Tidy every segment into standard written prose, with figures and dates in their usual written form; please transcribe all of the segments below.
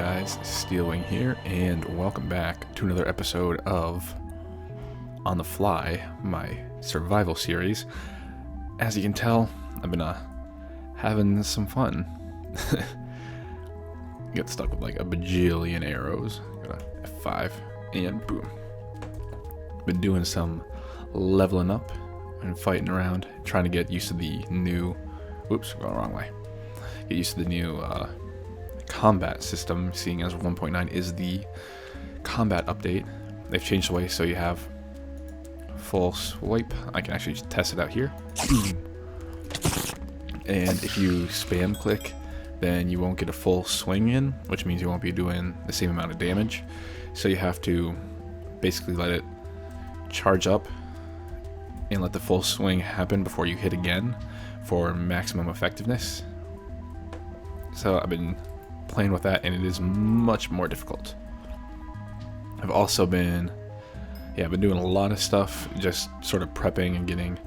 guys, Steelwing here, and welcome back to another episode of On the Fly, my survival series. As you can tell, I've been having some fun. Get stuck with like a bajillion arrows. Got a F5, and boom. Been doing some leveling up and fighting around, trying to get used to the new... Oops, going the wrong way. Get used to the new combat system, seeing as 1.9 is the combat update. They've changed the way so you have full swipe. I can actually just test it out here. And if you spam click, then you won't get a full swing in, which means you won't be doing the same amount of damage. So you have to basically let it charge up and let the full swing happen before you hit again for maximum effectiveness. So I've been playing with that, and it is much more difficult. I've also been doing a lot of stuff, just sort of prepping and getting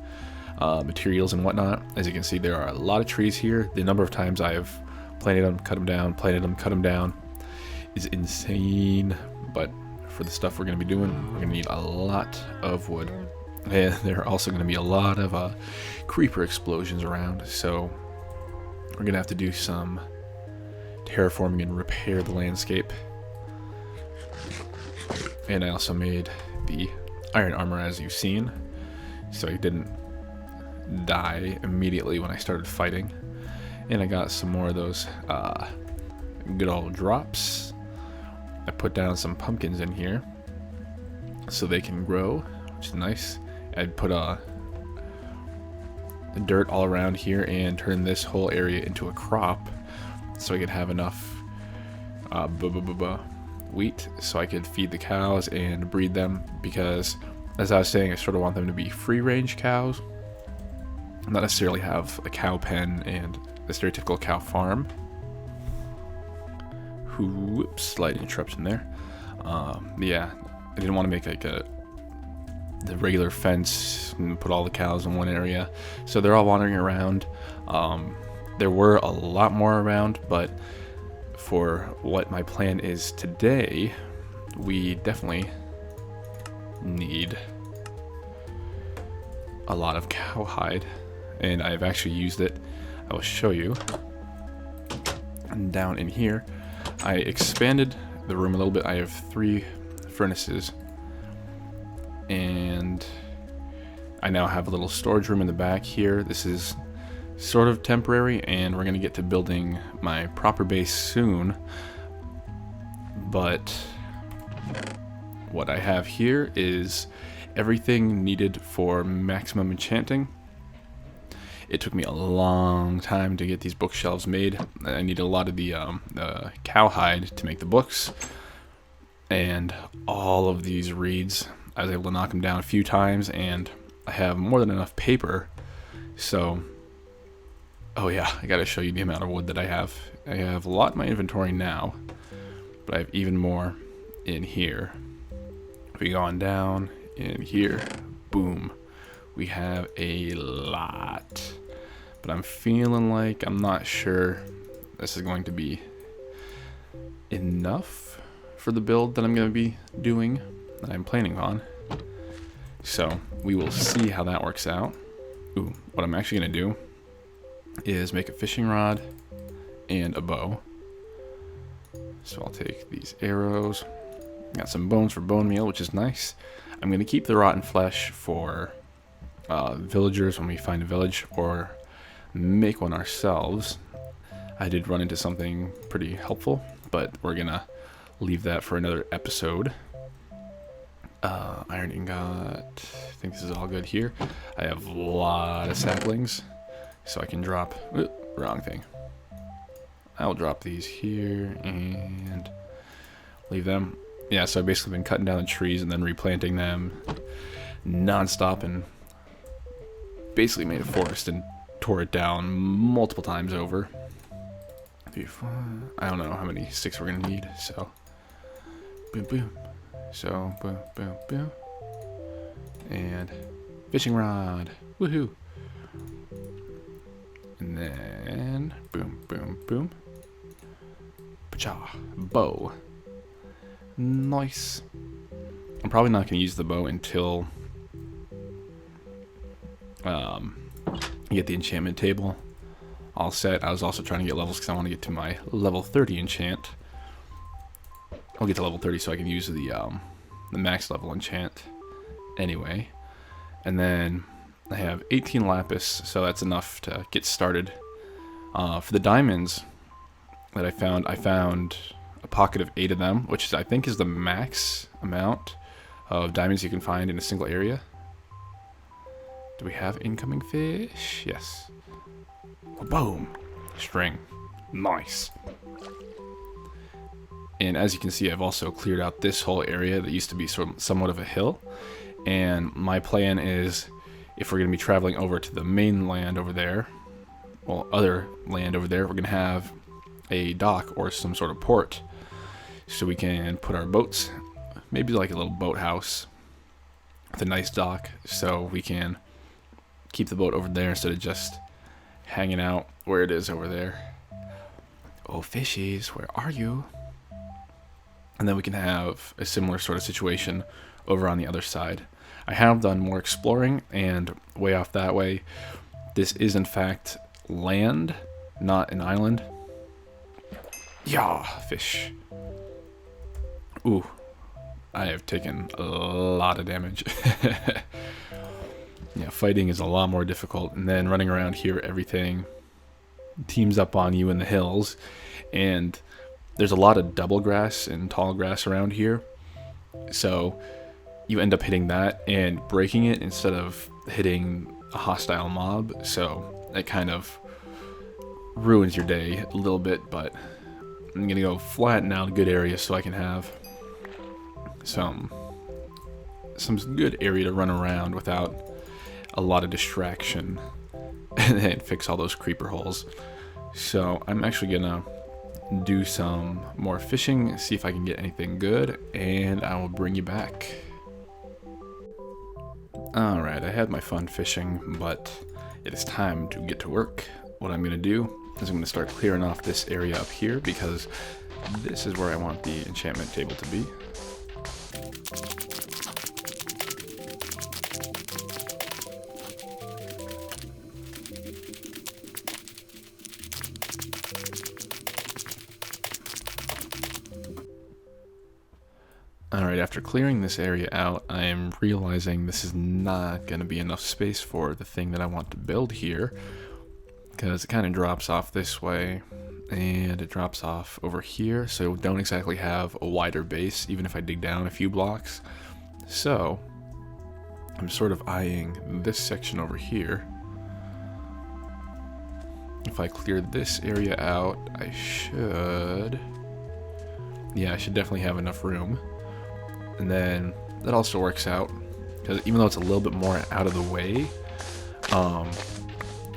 materials and whatnot. As you can see, there are a lot of trees here. The number of times I have planted them, cut them down, planted them, cut them down is insane. But for the stuff we're going to be doing, we're going to need a lot of wood. And there are also going to be a lot of creeper explosions around, so we're going to have to do some terraforming and repair the landscape. And I also made the iron armor, as you've seen, so I didn't die immediately when I started fighting. And I got some more of those good old drops. I put down some pumpkins in here so they can grow, which is nice. I'd put the dirt all around here and turn this whole area into a crop, so I could have enough wheat so I could feed the cows and breed them, because as I was saying, I sort of want them to be free range cows, not necessarily have a cow pen and a stereotypical cow farm. Whoops, slight interruption there. Yeah, I didn't want to make like the regular fence and put all the cows in one area, so they're all wandering around. There were a lot more around, but for what my plan is today, we definitely need a lot of cowhide, and I've actually used it. I will show you. And down in here, I expanded the room a little bit. I have 3 furnaces, and I now have a little storage room in the back here. This is sort of temporary, and we're going to get to building my proper base soon. But what I have here is everything needed for maximum enchanting. It took me a long time to get these bookshelves made. I needed a lot of the cowhide to make the books, and all of these reeds I was able to knock them down a few times, and I have more than enough paper. So oh yeah, I gotta show you the amount of wood that I have. I have a lot in my inventory now, but I have even more in here. If we go on down in here, boom, we have a lot. But I'm feeling like I'm not sure this is going to be enough for the build that I'm going to be doing, that I'm planning on. So we will see how that works out. Ooh, what I'm actually going to do is make a fishing rod and a bow. So I'll take these arrows. Got some bones for bone meal, which is nice. I'm going to keep the rotten flesh for villagers when we find a village, or make one ourselves. I did run into something pretty helpful, but we're going to leave that for another episode. Iron ingot. I think this is all good here. I have a lot of saplings, so I can drop... wrong thing. I'll drop these here and leave them. Yeah, so I've basically been cutting down the trees and then replanting them non-stop, and basically made a forest and tore it down multiple times over. I don't know how many sticks we're going to need, so... boom, boom. So, boom, boom, boom. And fishing rod. Woohoo! And then boom, boom, boom. Cha. Bow. Nice. I'm probably not going to use the bow until you get the enchantment table all set. I was also trying to get levels because I want to get to my level 30 enchant. I'll get to level 30 so I can use the max level enchant anyway. And then I have 18 lapis, so that's enough to get started. For the diamonds that I found a pocket of 8 of them, which I think is the max amount of diamonds you can find in a single area. Do we have incoming fish? Yes. Boom. String. Nice. And as you can see, I've also cleared out this whole area that used to be somewhat of a hill. And my plan is, if we're going to be traveling over to the mainland over there, well, other land over there, we're going to have a dock or some sort of port. So we can put our boats, maybe like a little boathouse with a nice dock, so we can keep the boat over there instead of just hanging out where it is over there. Oh, fishies, where are you? And then we can have a similar sort of situation over on the other side. I have done more exploring, and way off that way, this is in fact land, not an island. Yeah, fish. Ooh, I have taken a lot of damage. Yeah, fighting is a lot more difficult, and then running around here, everything teams up on you in the hills, and there's a lot of double grass and tall grass around here, so you end up hitting that and breaking it instead of hitting a hostile mob, so it kind of ruins your day a little bit. But I'm gonna go flatten out a good area so I can have some good area to run around without a lot of distraction and fix all those creeper holes. So I'm actually gonna do some more fishing, see if I can get anything good, and I will bring you back. Alright, I had my fun fishing, but it is time to get to work. What I'm gonna do is I'm gonna start clearing off this area up here, because this is where I want the enchantment table to be. Alright, after clearing this area out, I am realizing this is not going to be enough space for the thing that I want to build here, because it kind of drops off this way, and it drops off over here, so we don't exactly have a wider base, even if I dig down a few blocks. So, I'm sort of eyeing this section over here. If I clear this area out, I should definitely have enough room. And then that also works out, because even though it's a little bit more out of the way,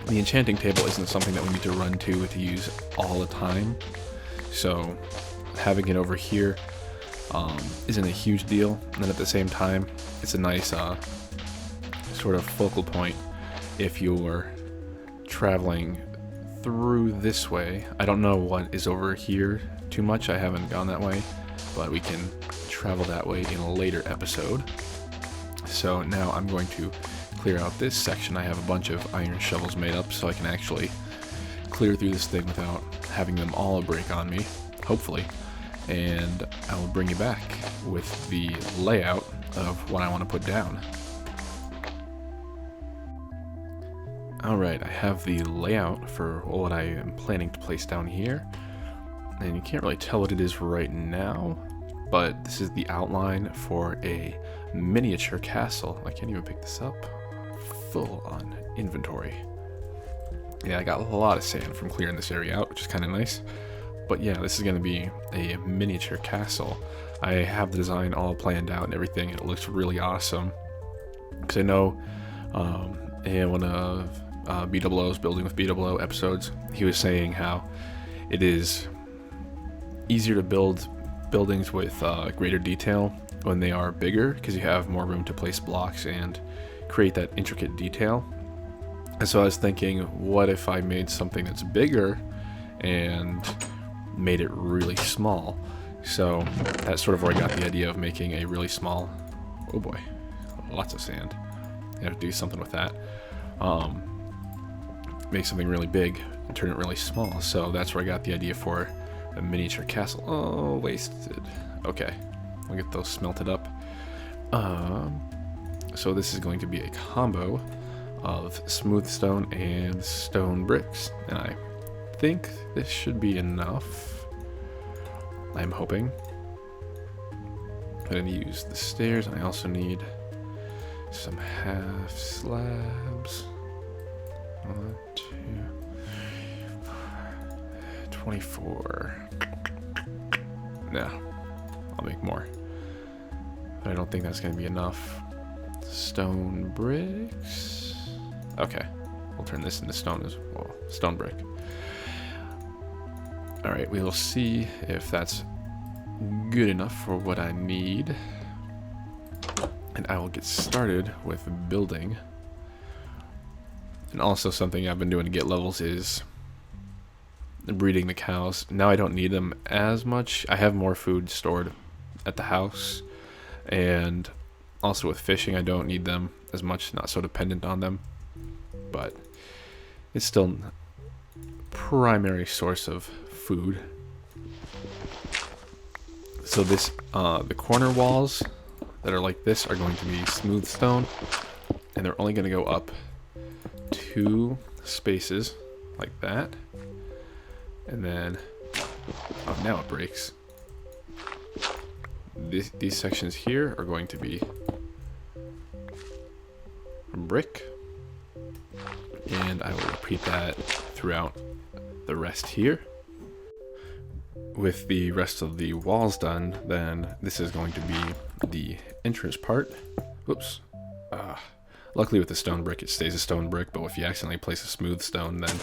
the enchanting table isn't something that we need to run to use all the time. So having it over here isn't a huge deal. And then at the same time, it's a nice sort of focal point if you're traveling through this way. I don't know what is over here too much. I haven't gone that way, but we can travel that way in a later episode. So now I'm going to clear out this section. I have a bunch of iron shovels made up, so I can actually clear through this thing without having them all break on me, hopefully. And I will bring you back with the layout of what I want to put down. Alright, I have the layout for what I am planning to place down here. And you can't really tell what it is right now, but this is the outline for a miniature castle. I can't even pick this up. Full on inventory. Yeah, I got a lot of sand from clearing this area out, which is kind of nice. But yeah, this is going to be a miniature castle. I have the design all planned out and everything, and it looks really awesome. Because I know in one of BWO's Building with BWO episodes, he was saying how it is easier to build buildings with greater detail when they are bigger, because you have more room to place blocks and create that intricate detail. And so I was thinking, what if I made something that's bigger and made it really small. So that's sort of where I got the idea of making a really small, oh boy, lots of sand. I have to do something with that. Make something really big and turn it really small. So that's where I got the idea for a miniature castle. Oh, wasted. Okay, I'll get those smelted up. So this is going to be a combo of smooth stone and stone bricks, and I think this should be enough. I'm hoping. I'm going to use the stairs, and I also need some half slabs. 1, 2, 24. No, I'll make more. But I don't think that's going to be enough. Stone bricks. Okay, we'll turn this into stone as well. Stone brick. Alright, we will see if that's good enough for what I need. And I will get started with building. And also something I've been doing to get levels is breeding the cows. Now I don't need them as much. I have more food stored at the house. And also with fishing, I don't need them as much, not so dependent on them. But it's still a primary source of food. So this, the corner walls that are like this are going to be smooth stone. And they're only going to go up 2 spaces like that. And then, oh, now it breaks. These sections here are going to be brick, and I will repeat that throughout the rest here. With the rest of the walls done, then this is going to be the entrance part. Whoops. Luckily with the stone brick, it stays a stone brick, but if you accidentally place a smooth stone, then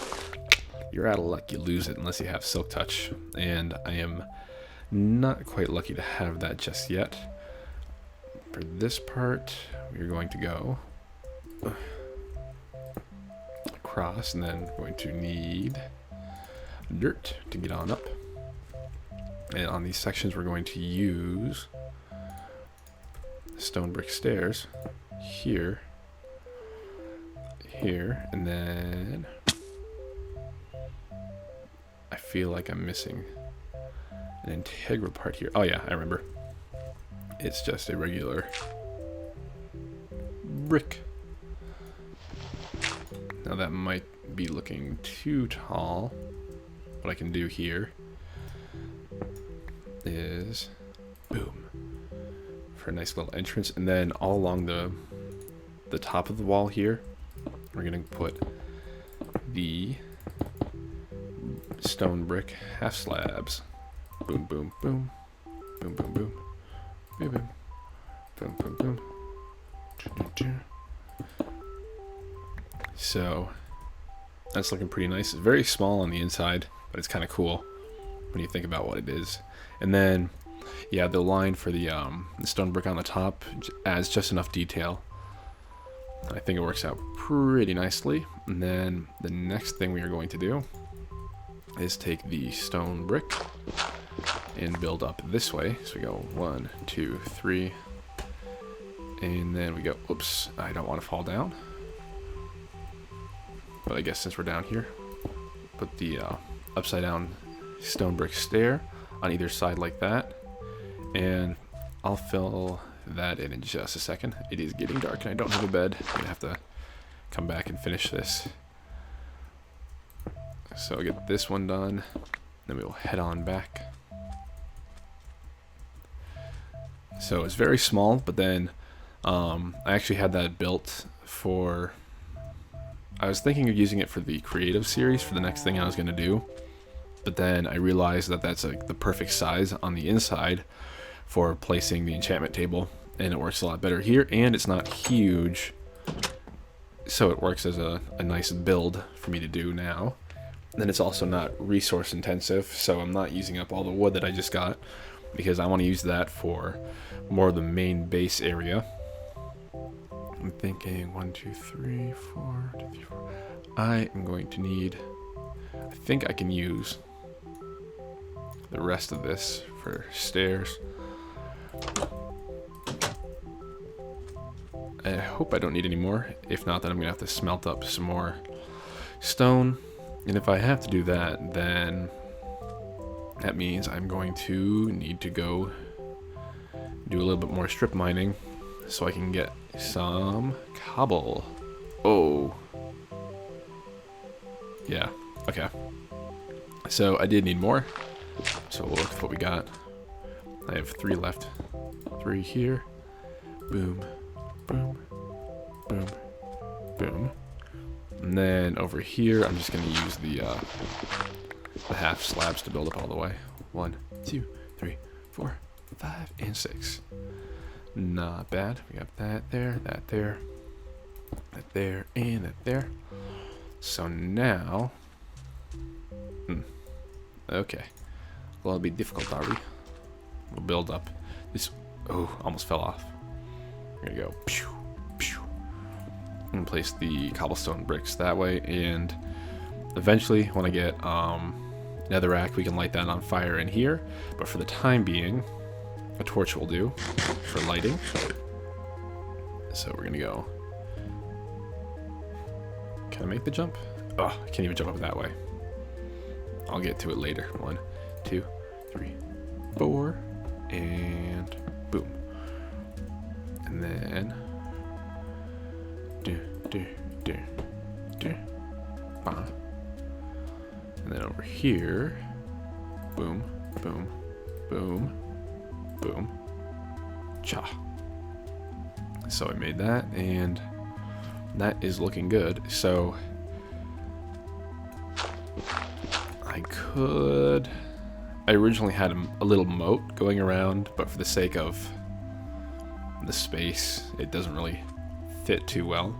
you're out of luck. You lose it unless you have silk touch, and I am not quite lucky to have that just yet. For this part, we're going to go across, and then we're going to need dirt to get on up. And on these sections, we're going to use stone brick stairs here, here, and then I feel like I'm missing an integral part here. Oh yeah, I remember. It's just a regular brick. Now that might be looking too tall. What I can do here is boom for a nice little entrance, and then all along the top of the wall here, we're gonna put the stone brick half slabs. Boom, boom, boom. Boom, boom, boom. Boom, boom. Boom, boom, boom. So, that's looking pretty nice. It's very small on the inside, but it's kind of cool when you think about what it is. And then, yeah, the line for the stone brick on the top adds just enough detail. I think it works out pretty nicely. And then the next thing we are going to do is take the stone brick and build up this way. So we go 1, 2, 3, and then we go, oops, I don't want to fall down. But I guess since we're down here, put the upside down stone brick stair on either side like that. And I'll fill that in just a second. It is getting dark and I don't have a bed. I'm gonna have to come back and finish this. So I'll get this one done, then we will head on back. So it's very small, but then I actually had that built for, I was thinking of using it for the creative series for the next thing I was going to do, but then I realized that that's like the perfect size on the inside for placing the enchantment table, and it works a lot better here, and it's not huge, so it works as a nice build for me to do now. Then it's also not resource intensive, so I'm not using up all the wood that I just got, because I want to use that for more of the main base area. I'm thinking 1, 2, 3, 4, 2, 3, 4. I am going to need, I think I can use the rest of this for stairs. I hope I don't need any more. If not, then I'm gonna have to smelt up some more stone. And if I have to do that, then that means I'm going to need to go do a little bit more strip mining so I can get some cobble. Oh. Yeah, okay. So I did need more. So we'll look at what we got. I have 3 left. 3 here. Boom. Boom. Boom. Boom. And then over here, I'm just going to use the half slabs to build up all the way. 1, 2, 3, 4, 5, and 6. Not bad. We got that there, that there, that there, and that there. So now, okay. Well, it'll be difficult, are we? We'll build up this. Oh, almost fell off. We're gonna go. Pew, pew. And place the cobblestone bricks that way, and eventually, when I get netherrack, we can light that on fire in here. But for the time being, a torch will do for lighting. So we're gonna go. Can I make the jump? Oh, I can't even jump up that way. I'll get to it later. 1, 2, 3, 4, and boom. And then bah. And then over here, boom, boom, boom, boom, cha. So I made that, and that is looking good. So I originally had a little moat going around, but for the sake of the space, it doesn't really fit too well.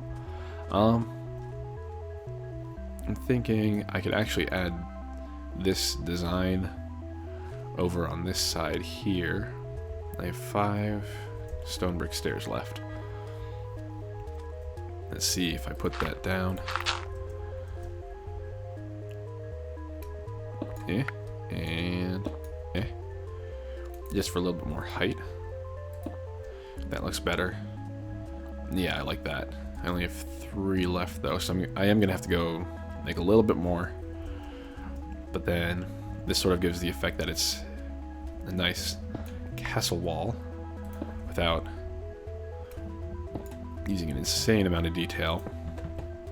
I'm thinking I could actually add this design over on this side here. I have 5 stone brick stairs left. Let's see if I put that down. And just for a little bit more height. That looks better. Yeah, I like that. I only have 3 left though, so I am gonna have to go make a little bit more. But then this sort of gives the effect that it's a nice castle wall without using an insane amount of detail.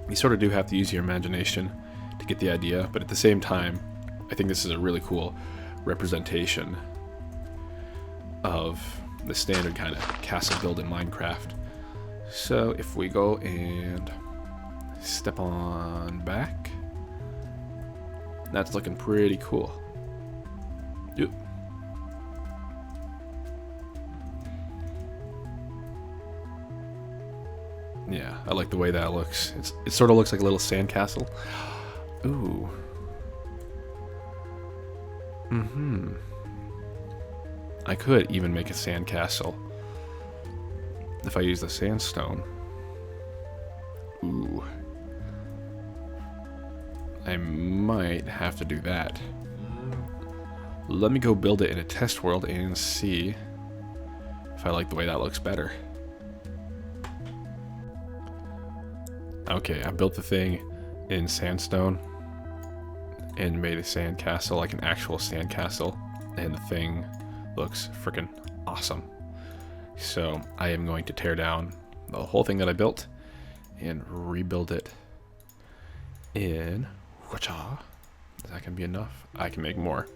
You sort of do have to use your imagination to get the idea, but at the same time, I think this is a really cool representation of the standard kind of castle build in Minecraft. So if we go and step on back, that's looking pretty cool. Yep. Yeah, I like the way that looks. It sort of looks like a little sandcastle. Ooh. I could even make a sandcastle if I use the sandstone. Ooh. I might have to do that. Let me go build it in a test world and see if I like the way that looks better. Okay, I built the thing in sandstone and made a sandcastle, like an actual sandcastle, and the thing looks freaking awesome. So I am going to tear down the whole thing that I built and rebuild it in Wacha. That can be enough. I can make more.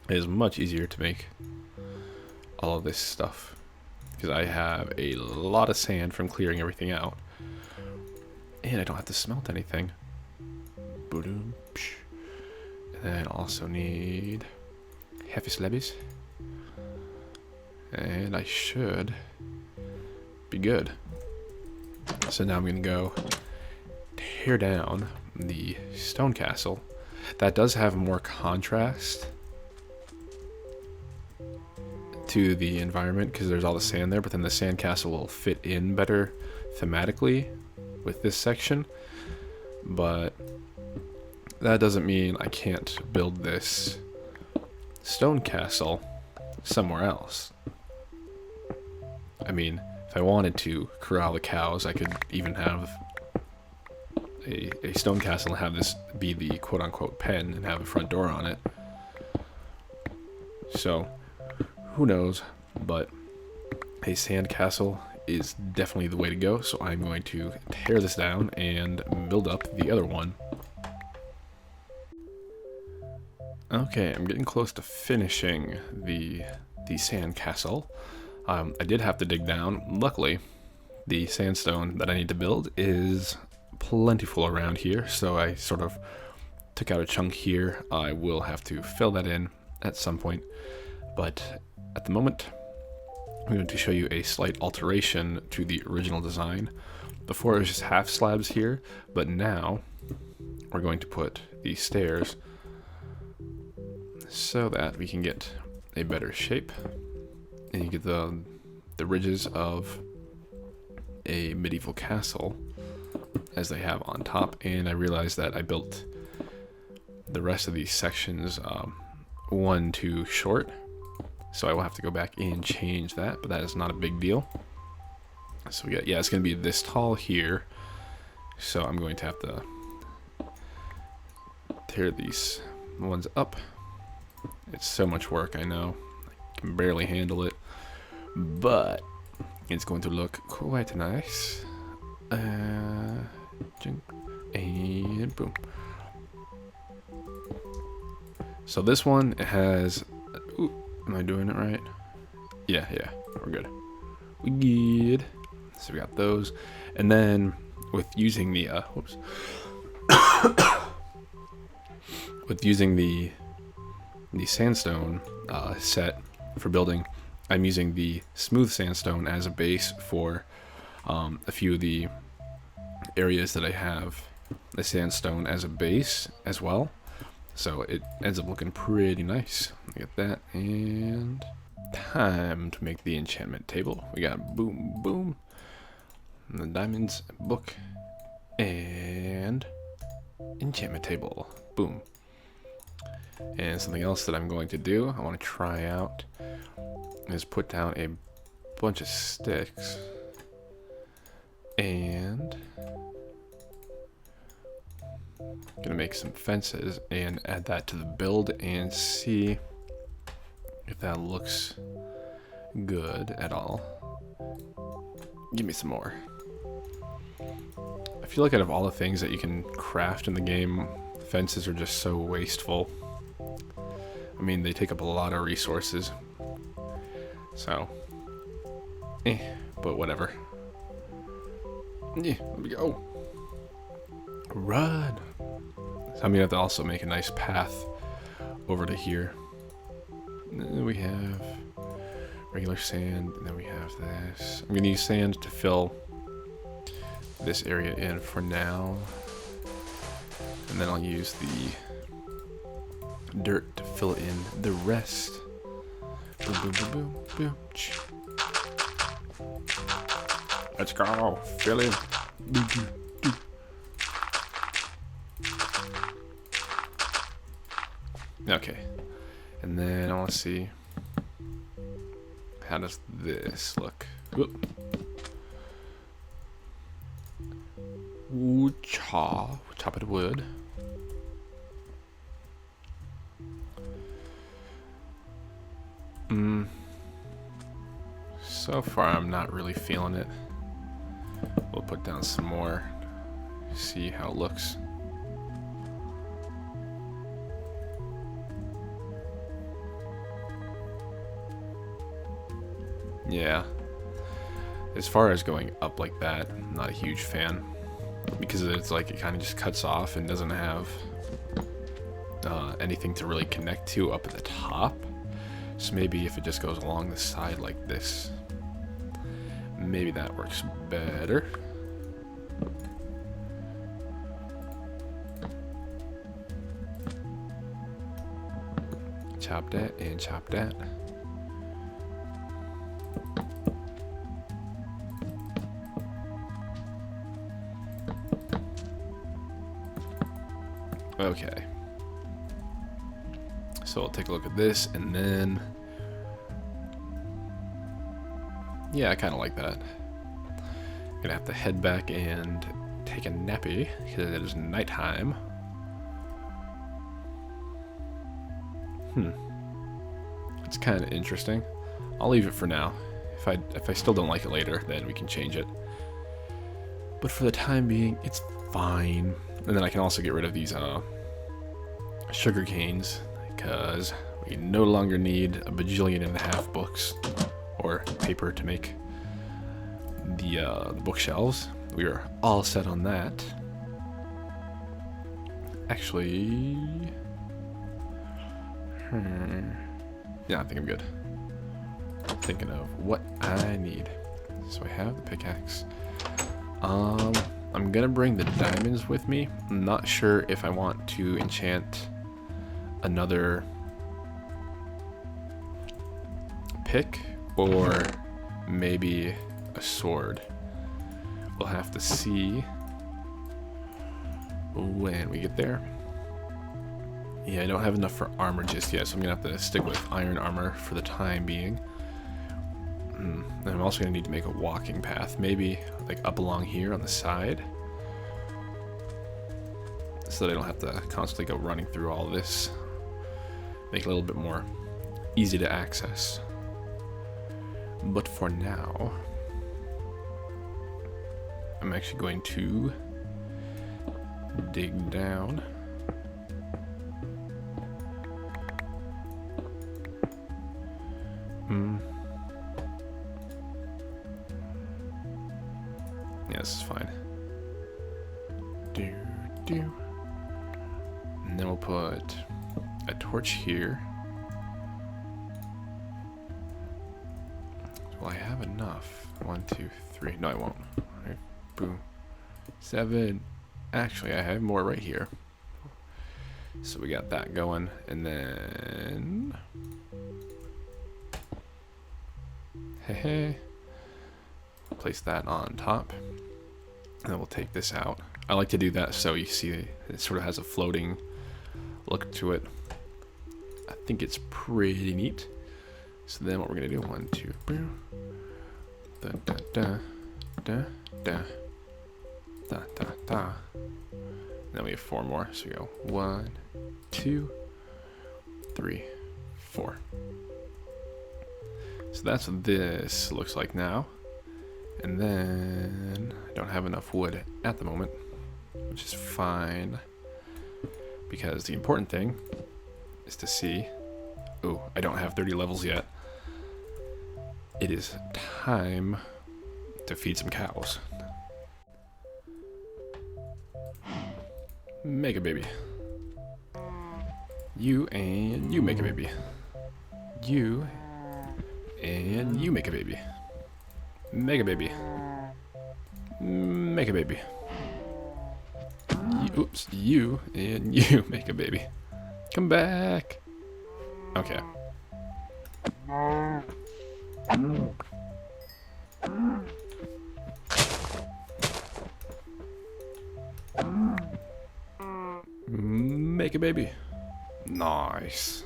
It is much easier to make all of this stuff because I have a lot of sand from clearing everything out, and I don't have to smelt anything. Boom. And then I also need heavy slabbies, and I should be good. So now I'm gonna go tear down the stone castle. That does have more contrast to the environment because there's all the sand there, but then the sand castle will fit in better thematically with this section. But that doesn't mean I can't build this stone castle somewhere else. I mean, if I wanted to corral the cows, I could even have a stone castle and have this be the quote-unquote pen and have a front door on it. So, who knows, but a sandcastle is definitely the way to go, so I'm going to tear this down and build up the other one. Okay, I'm getting close to finishing the sandcastle. I did have to dig down. Luckily, the sandstone that I need to build is plentiful around here, so I sort of took out a chunk here. I will have to fill that in at some point, but at the moment I'm going to show you a slight alteration to the original design. Before it was just half slabs here, but now we're going to put these stairs so that we can get a better shape and you get the ridges of a medieval castle as they have on top. And I realized that I built the rest of these sections one too short, so I will have to go back and change that, but that is not a big deal. So we got, yeah, it's going to be this tall here, so I'm going to have to tear these ones up. It's so much work, I know. I can barely handle it, but it's going to look quite nice. And boom. So this one has, ooh, am I doing it right? Yeah, we're good. We good. So we got those, and then with using the whoops, with using the sandstone set for building, I'm using the smooth sandstone as a base for a few of the areas that I have the sandstone as a base as well. So it ends up looking pretty nice. Get that, and time to make the enchantment table. We got boom, boom, and the diamonds book, and enchantment table, boom. And something else that I'm going to do, I want to try out, is put down a bunch of sticks, and gonna make some fences and add that to the build and see if that looks good at all. Give me some more. I feel like out of all the things that you can craft in the game, fences are just so wasteful. I mean, they take up a lot of resources, so but whatever. Yeah, there we go. Run. So I'm gonna have to also make a nice path over to here. And then we have regular sand, and then we have this. I'm gonna use sand to fill this area in for now, and then I'll use the dirt to fill in the rest. Boom, boom, boom, boom, boom. Let's go. Fill in. Boom, boom, boom. Okay, and then I want to see, how does this look? Whoop. Ooh, chop it wood. So far I'm not really feeling it. We'll put down some more, see how it looks. Yeah, as far as going up like that, I'm not a huge fan, because it's like it kind of just cuts off and doesn't have anything to really connect to up at the top. So maybe if it just goes along the side like this, maybe that works better. Chop that and chop that. Okay. So I'll take a look at this, and then... Yeah, I kind of like that. Gonna have to head back and take a nappy, because it is nighttime. It's kind of interesting. I'll leave it for now. If I still don't like it later, then we can change it. But for the time being, it's fine. And then I can also get rid of these sugar canes, because we no longer need a bajillion and a half books or paper to make the bookshelves. We are all set on that. Actually, yeah, I think I'm good. I'm thinking of what I need. So I have the pickaxe. I'm gonna bring the diamonds with me. I'm not sure if I want to enchant another pick or maybe a sword. We'll have to see when we get there. Yeah, I don't have enough for armor just yet, so I'm gonna have to stick with iron armor for the time being. And I'm also gonna need to make a walking path, maybe like up along here on the side, so that I don't have to constantly go running through all this. Make it a little bit more easy to access. But for now, I'm actually going to dig down. Yeah, this is fine. And then we'll put a torch here. Will I have enough? 1, 2, 3. No, I won't. Alright, boom. 7. Actually, I have more right here. So we got that going. And then... Hey. Place that on top. And then we'll take this out. I like to do that so you see it sort of has a floating look to it. I think it's pretty neat. So then what we're gonna do, 1, 2, boom. Da da da da da da da da. Then we have 4 more. So we go 1, 2, 3, 4. So that's what this looks like now. And then I don't have enough wood at the moment, which is fine, because the important thing is to see. Oh, I don't have 30 levels yet. It is time to feed some cows. Make a baby. You and you make a baby. You and you make a baby. Make a baby. Make a baby. Oops, you and you make a baby. Come back. Okay. Make a baby. Nice.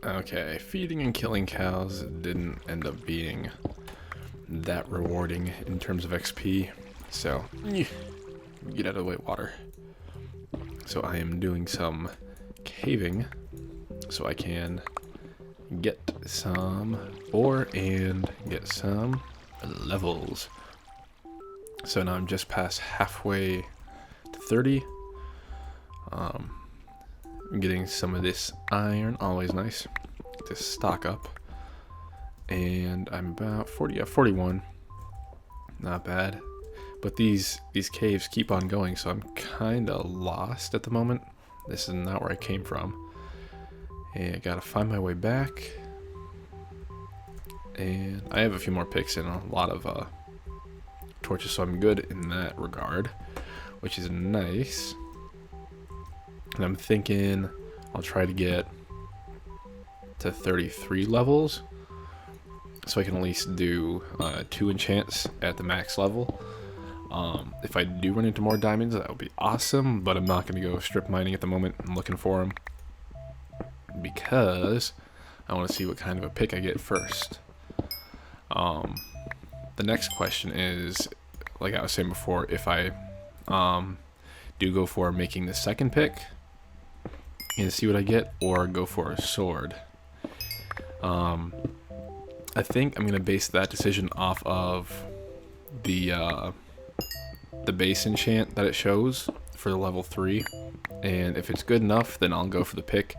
Okay, feeding and killing cows didn't end up being that rewarding in terms of XP, so get out of the way, water. So I am doing some caving so I can get some ore and get some levels. So now I'm just past halfway to 30. I'm getting some of this iron, always nice to stock up. And I'm about 41. Not bad. But these caves keep on going, so I'm kind of lost at the moment. This is not where I came from. And I gotta find my way back. And I have a few more picks and a lot of torches, so I'm good in that regard, which is nice. And I'm thinking I'll try to get to 33 levels, so I can at least do 2 enchants at the max level. If I do run into more diamonds, that would be awesome, but I'm not going to go strip mining at the moment. I'm looking for them because I want to see what kind of a pick I get first. The next question is, like I was saying before, if I do go for making the second pick and see what I get, or go for a sword. I think I'm going to base that decision off of the base enchant that it shows for the level 3, and if it's good enough, then I'll go for the pick,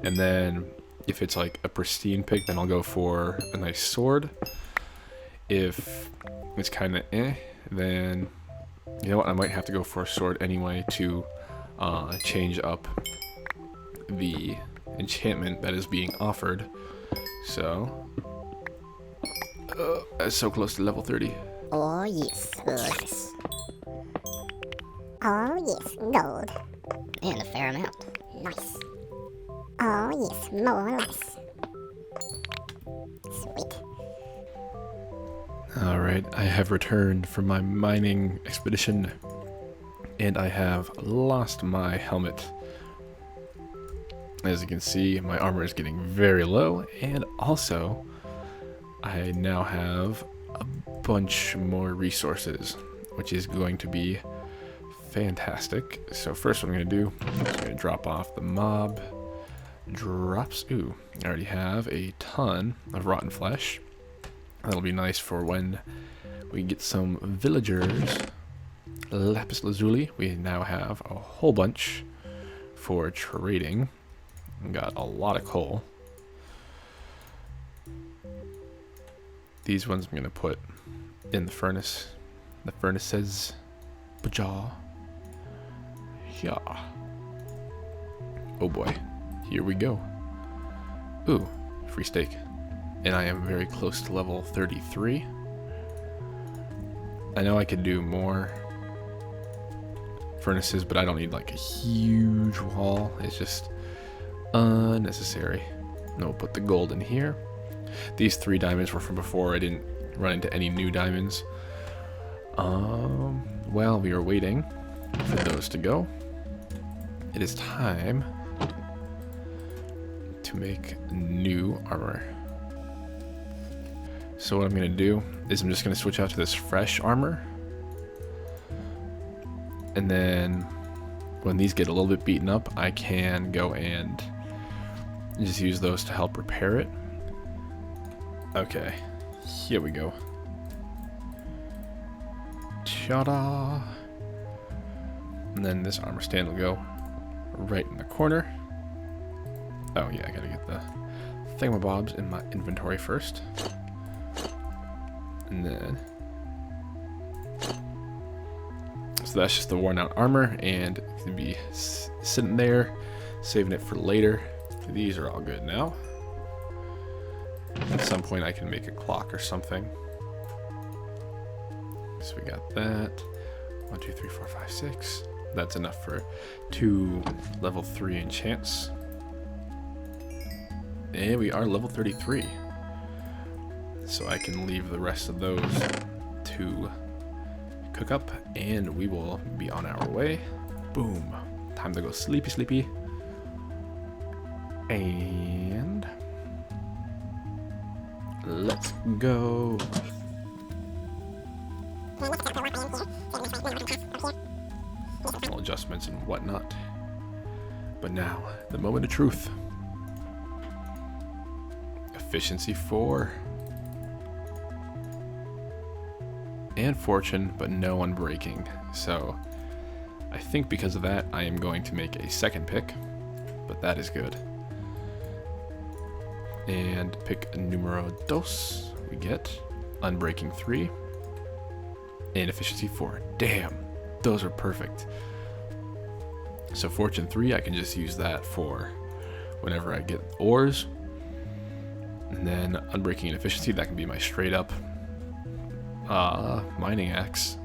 and then if it's like a pristine pick, then I'll go for a nice sword. If it's kind of then you know what, I might have to go for a sword anyway to change up the enchantment that is being offered. So that's so close to level 30. Oh yes, nice. Oh yes, gold. And a fair amount. Nice. Oh yes, more or less. Sweet. Alright, I have returned from my mining expedition, and I have lost my helmet. As you can see, my armor is getting very low, and also I now have a bunch more resources, which is going to be fantastic. So first what I'm going to do is I'm going to drop off the mob drops. Ooh, I already have a ton of rotten flesh. That'll be nice for when we get some villagers. Lapis lazuli, we now have a whole bunch for trading. We got a lot of coal. These ones I'm going to put in the furnace. The furnaces. Bajaw. Yeah. Oh boy. Here we go. Ooh, free steak. And I am very close to level 33. I know I could do more furnaces, but I don't need like a huge wall. It's just unnecessary. And we'll put the gold in here. These 3 diamonds were from before. I didn't run into any new diamonds. While we are waiting for those to go, it is time to make new armor. So what I'm going to do is I'm just going to switch out to this fresh armor. And then when these get a little bit beaten up, I can go and just use those to help repair it. Okay, here we go. Ta-da! And then this armor stand will go right in the corner. Oh yeah, I gotta get the thingamabobs in my inventory first. And then, so that's just the worn out armor, and it's gonna be sitting there, saving it for later. These are all good now. At some point I can make a clock or something. So we got that. 1, 2, 3, 4, 5, 6. That's enough for 2 level 3 enchants. And we are level 33. So I can leave the rest of those to cook up, and we will be on our way. Boom. Time to go sleepy, sleepy. And let's go. All adjustments and whatnot. But now, the moment of truth. Efficiency 4. And fortune, but no unbreaking. So I think because of that, I am going to make a second pick, but that is good. And pick numero dos. We get unbreaking 3 and efficiency 4. Damn, those are perfect. So fortune 3, I can just use that for whenever I get ores. And then unbreaking and efficiency, that can be my straight up mining axe.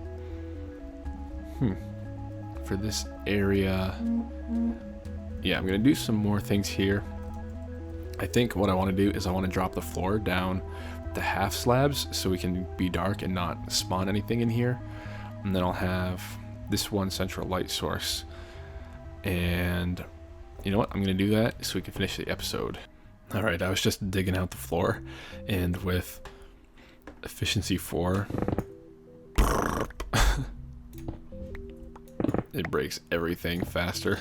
For this area, yeah, I'm gonna do some more things here. I think what I want to do is I want to drop the floor down to half slabs so we can be dark and not spawn anything in here. And then I'll have this one central light source. And you know what? I'm going to do that so we can finish the episode. Alright, I was just digging out the floor, and with efficiency 4, it breaks everything faster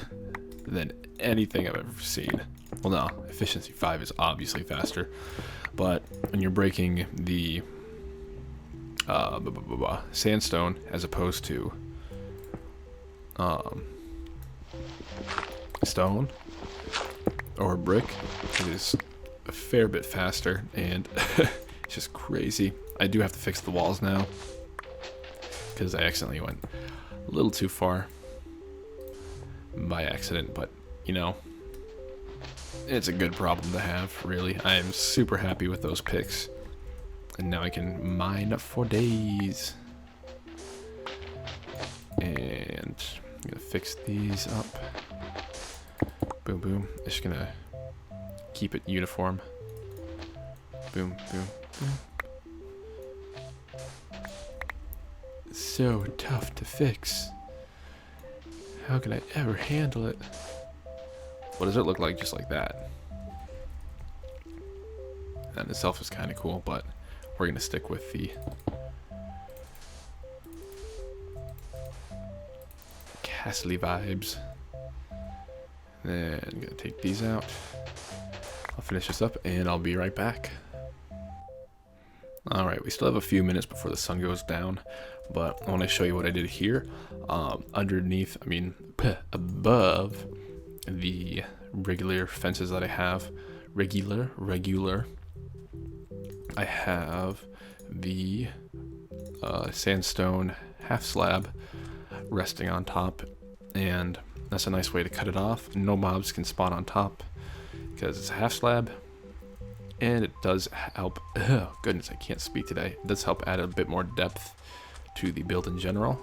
than anything I've ever seen. Well, no, efficiency 5 is obviously faster, but when you're breaking the sandstone as opposed to stone or brick, it is a fair bit faster, and it's just crazy. I do have to fix the walls now because I accidentally went a little too far by accident, but you know, it's a good problem to have, really. I am super happy with those picks, and now I can mine for days. And I'm gonna fix these up. Boom, boom. Just gonna keep it uniform. Boom, boom, boom. So tough to fix. How can I ever handle it? What does it look like just like that? That in itself is kind of cool, but we're gonna stick with the castle vibes. Then I'm gonna take these out. I'll finish this up and I'll be right back. Alright, we still have a few minutes before the sun goes down, but I want to show you what I did here. Underneath, above the regular fences that I have, regular, I have the sandstone half slab resting on top, and that's a nice way to cut it off. No mobs can spawn on top because it's a half slab, and it does help. Oh goodness, I can't speak today. It does help add a bit more depth to the build in general.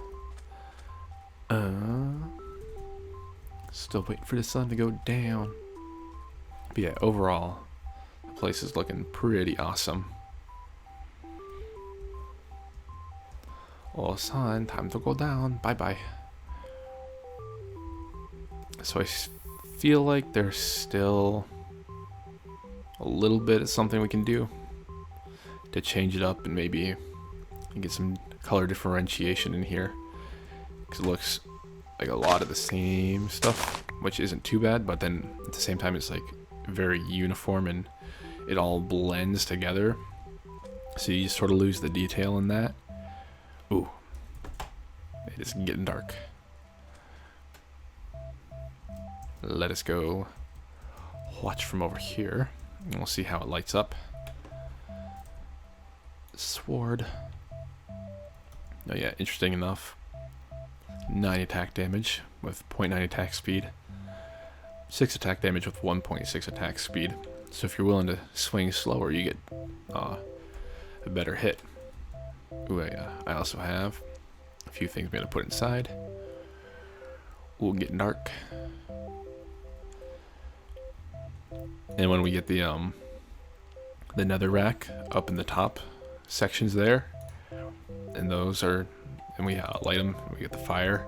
Still waiting for the sun to go down. But yeah, overall, the place is looking pretty awesome. Oh, sun, time to go down. Bye-bye. So I feel like there's still a little bit of something we can do to change it up and maybe get some color differentiation in here, because it looks like a lot of the same stuff, which isn't too bad, but then at the same time it's like very uniform and it all blends together, so you sort of lose the detail in that. Ooh, it is getting dark. Let us go watch from over here, and we'll see how it lights up. Sword. Oh yeah, interesting enough. 9 attack damage with 0.9 attack speed. 6 attack damage with 1.6 attack speed. So if you're willing to swing slower, you get a better hit. Ooh, I also have a few things I'm going to put inside. We'll get dark. And when we get the nether rack up in the top sections there, and those are, and we light them, we get the fire,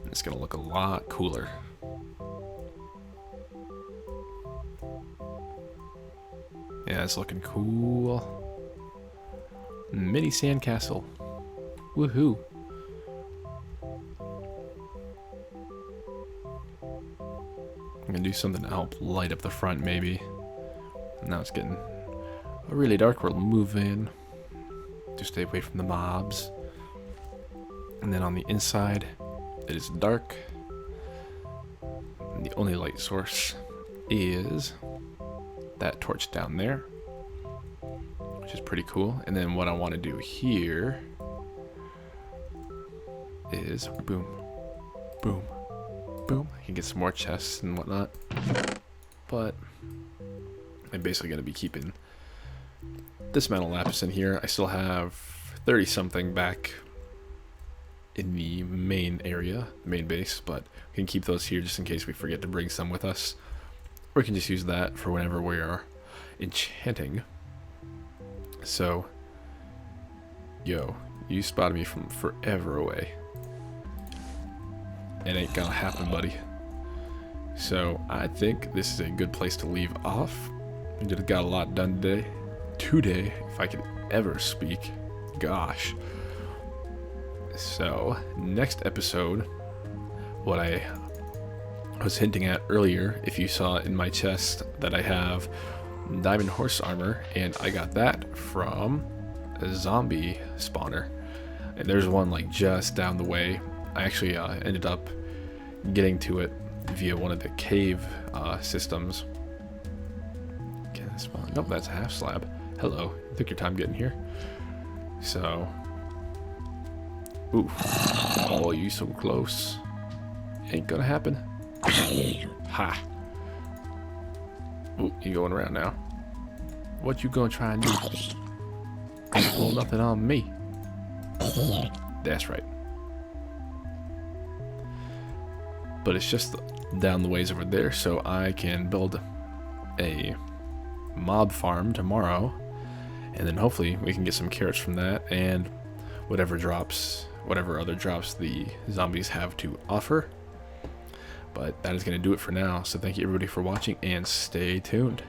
it's gonna look a lot cooler. Yeah, it's looking cool. Mini sandcastle. Woohoo. I'm gonna do something to help light up the front, maybe. Now it's getting really dark. We'll move in to stay away from the mobs. And then on the inside, it is dark. And the only light source is that torch down there, which is pretty cool. And then what I want to do here is boom, boom, boom. I can get some more chests and whatnot, but I'm basically going to be keeping this metal lapis in here. I still have 30 something back in the main area, the main base, but we can keep those here just in case we forget to bring some with us. Or we can just use that for whenever we are enchanting. So, yo, you spotted me from forever away. it ain't gonna happen, buddy. So I think this is a good place to leave off. We just got a lot done today, if I could ever speak. Gosh. So next episode, what I was hinting at earlier, if you saw in my chest that I have diamond horse armor, and I got that from a zombie spawner, and there's one like just down the way. I actually ended up getting to it via one of the cave systems. Can I spawn? Nope, that's a half slab. Hello, took your time getting here. So, oof. Oh, you so close. Ain't gonna happen. Ha. Ooh, you going around now. What you gonna try and do? Ain't pull nothing on me. That's right. But it's just down the ways over there, so I can build a mob farm tomorrow, and then hopefully we can get some carrots from that and whatever other drops the zombies have to offer. But that is going to do it for now, so thank you everybody for watching and stay tuned.